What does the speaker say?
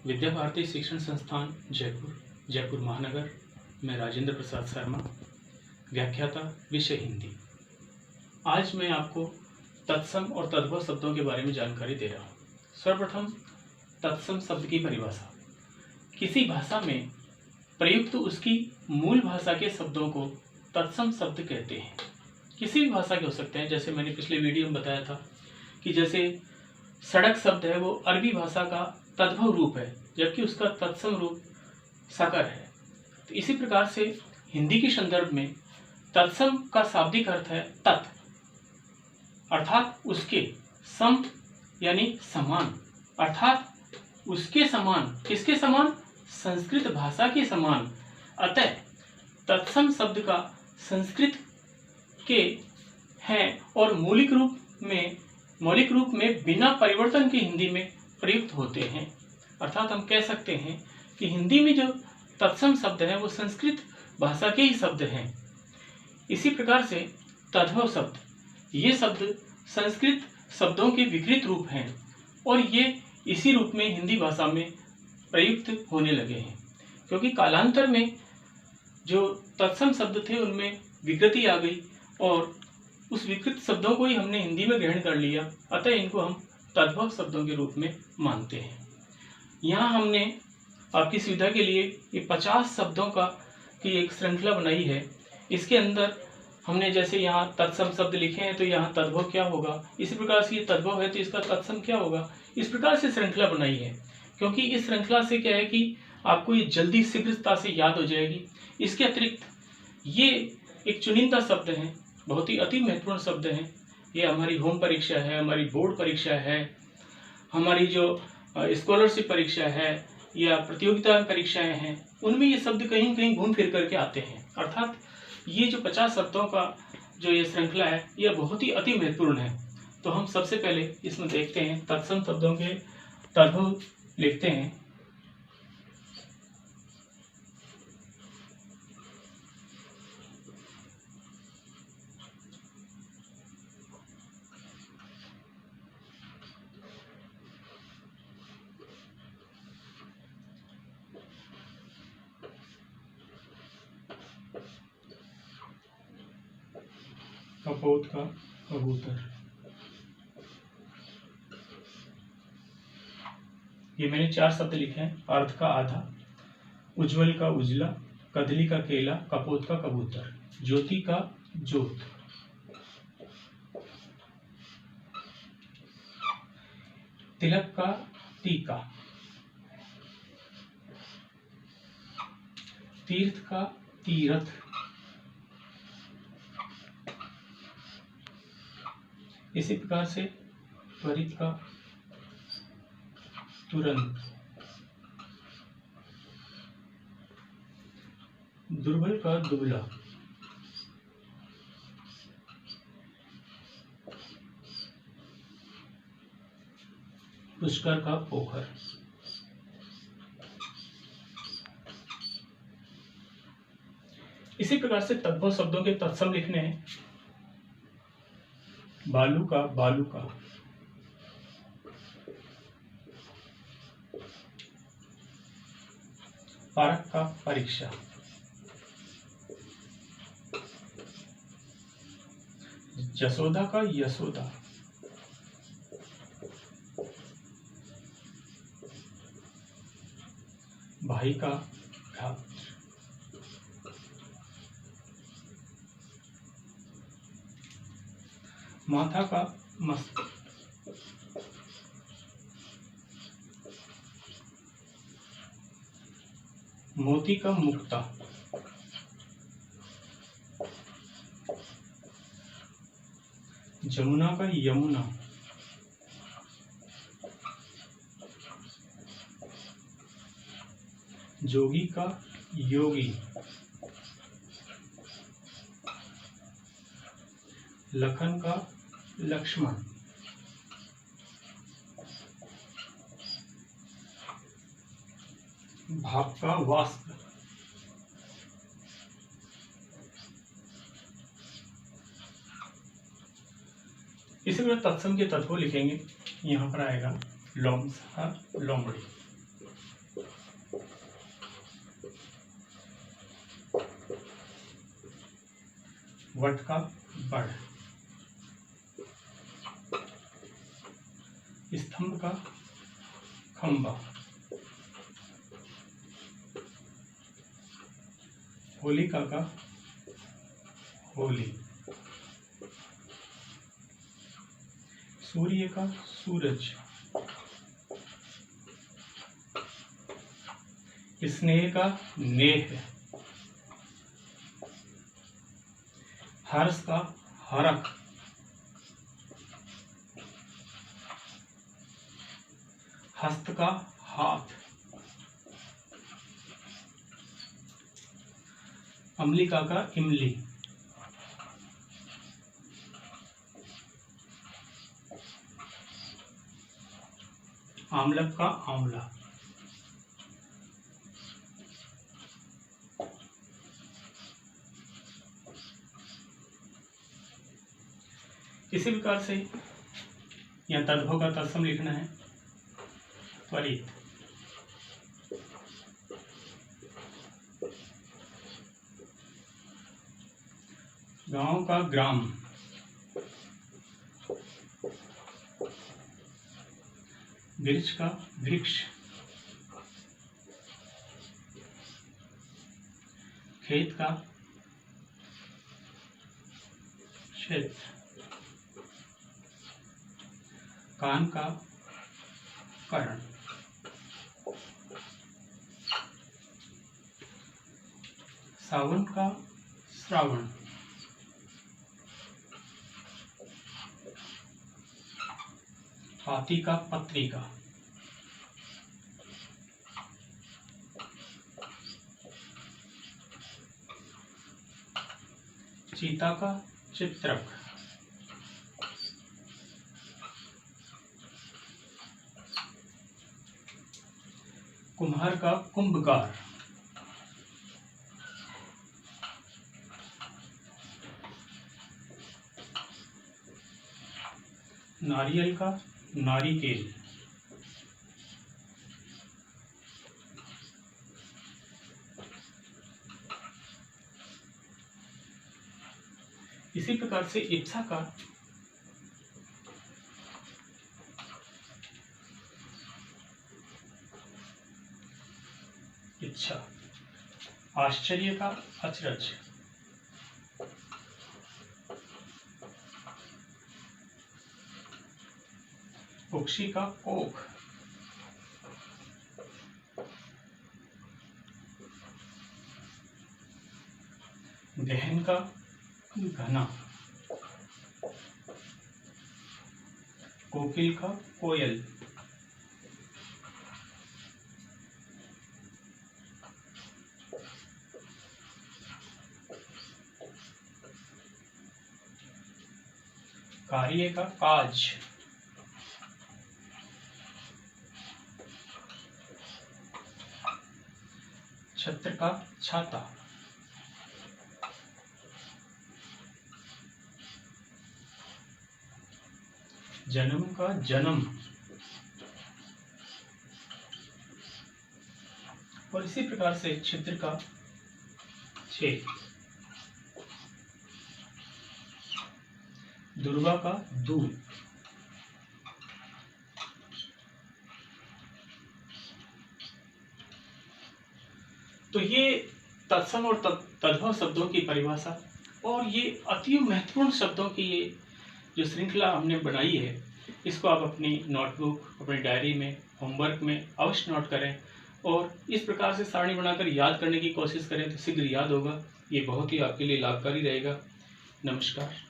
विद्या भारती शिक्षण संस्थान जयपुर, जयपुर महानगर में राजेंद्र प्रसाद शर्मा, व्याख्याता, विषय हिंदी। आज मैं आपको तत्सम और तद्भव शब्दों के बारे में जानकारी दे रहा हूँ। सर्वप्रथम तत्सम शब्द की परिभाषा। किसी भाषा में प्रयुक्त उसकी मूल भाषा के शब्दों को तत्सम शब्द कहते हैं। किसी भी भाषा के हो सकते हैं, जैसे मैंने पिछले वीडियो में बताया था कि जैसे सड़क शब्द है वो अरबी भाषा का तद्भव रूप है, जबकि उसका तत्सम रूप साकर है। तो इसी प्रकार से हिंदी के संदर्भ में तत्सम का शाब्दिक अर्थ है तत्, अर्थात उसके, सम यानी समान, अर्थात उसके समान। किसके समान? संस्कृत भाषा के समान। अतः तत्सम शब्द का संस्कृत के हैं और मौलिक रूप में बिना परिवर्तन के हिंदी में प्रयुक्त होते हैं। अर्थात हम कह सकते हैं कि हिंदी में जो तत्सम शब्द हैं वो संस्कृत भाषा के ही शब्द हैं। इसी प्रकार से तद्भव शब्द, ये शब्द संस्कृत शब्दों के विकृत रूप हैं और ये इसी रूप में हिंदी भाषा में प्रयुक्त होने लगे हैं, क्योंकि कालांतर में जो तत्सम शब्द थे उनमें विकृति आ गई और उस विकृत शब्दों को ही हमने हिंदी में ग्रहण कर लिया। अतः इनको हम तद्भव शब्दों के रूप में मानते हैं। यहाँ हमने आपकी सुविधा के लिए ये 50 शब्दों की एक श्रृंखला बनाई है। इसके अंदर हमने जैसे यहाँ तत्सम शब्द लिखे हैं तो यहाँ तद्भव क्या होगा, इसी प्रकार से ये तद्भव है तो इसका तत्सम क्या होगा, इस प्रकार से श्रृंखला बनाई है, क्योंकि इस श्रृंखला से क्या है कि आपको ये जल्दी शीघ्रता से याद हो जाएगी। इसके अतिरिक्त ये एक चुनिंदा शब्द हैं, बहुत ही अति महत्वपूर्ण शब्द हैं। ये हमारी होम परीक्षा है, हमारी बोर्ड परीक्षा है, हमारी जो स्कॉलरशिप परीक्षा है या प्रतियोगिता परीक्षाएं हैं, उनमें ये शब्द कहीं कहीं घूम फिर करके आते हैं। अर्थात ये जो 50 शब्दों का जो ये श्रृंखला है यह बहुत ही अति महत्वपूर्ण है। तो हम सबसे पहले इसमें देखते हैं तत्सम शब्दों के तद्भव लिखते हैं। कपोत का कबूतर, ये मैंने 4 शब्द लिखे हैं। अर्थ का आधा, उज्जवल का उजला, कदली का केला, कपोत का कबूतर, ज्योति का ज्योत, तिलक का टीका, तीर्थ का तीरथ, इसी प्रकार से त्वरित का तुरंत, दुर्बल का दुबला, पुष्कर का पोखर। इसी प्रकार से तद्भव शब्दों के तत्सम लिखने हैं। बालू का बालूका, पारक का परीक्षा, जसोदा का यशोदा, भाई का घात, माथा का मस्तक, मोती का मुक्ता, जमुना का यमुना, जोगी का योगी, लखन का लक्ष्मण, भाप का वाष्प, इसी में तत्सम के तत्व लिखेंगे। यहाँ पर आएगा लोमसा लोमड़ी, वट का बड़, स्तंभ का खंबा, होलिका का होली, सूर्य का सूरज, स्नेह का नेह, हर्ष का हरख, हस्त का हाथ, अम्लिका का इमली, आमलक का आंवला। इसी प्रकार से यहाँ तद्भव का तत्सम लिखना है। त्वरित, गांव का ग्राम, वृक्ष का वृक्ष, खेत का क्षेत्र, कान का कर्ण, सावन का श्रावण, हाथी का पत्रिका, चीता का चित्रक, कुम्हार का कुंभकार, नारियल का नारिकेल, इसी प्रकार से इप्सा का इच्छा, आश्चर्य का अचरज, उक्षी का कोख, गहन का घना, कोकिल का कोयल, कार्य का काज, छत्र का छाता, जन्म का जन्म, और इसी प्रकार से छिद्र का छेद, दुर्गा का दूध, तो ये तत्सम और तद्भव शब्दों की परिभाषा और ये अति महत्वपूर्ण शब्दों की ये जो श्रृंखला हमने बनाई है, इसको आप अपनी नोटबुक, अपनी डायरी में, होमवर्क में अवश्य नोट करें और इस प्रकार से सारणी बनाकर याद करने की कोशिश करें तो शीघ्र याद होगा। ये बहुत ही आपके लिए लाभकारी रहेगा। नमस्कार।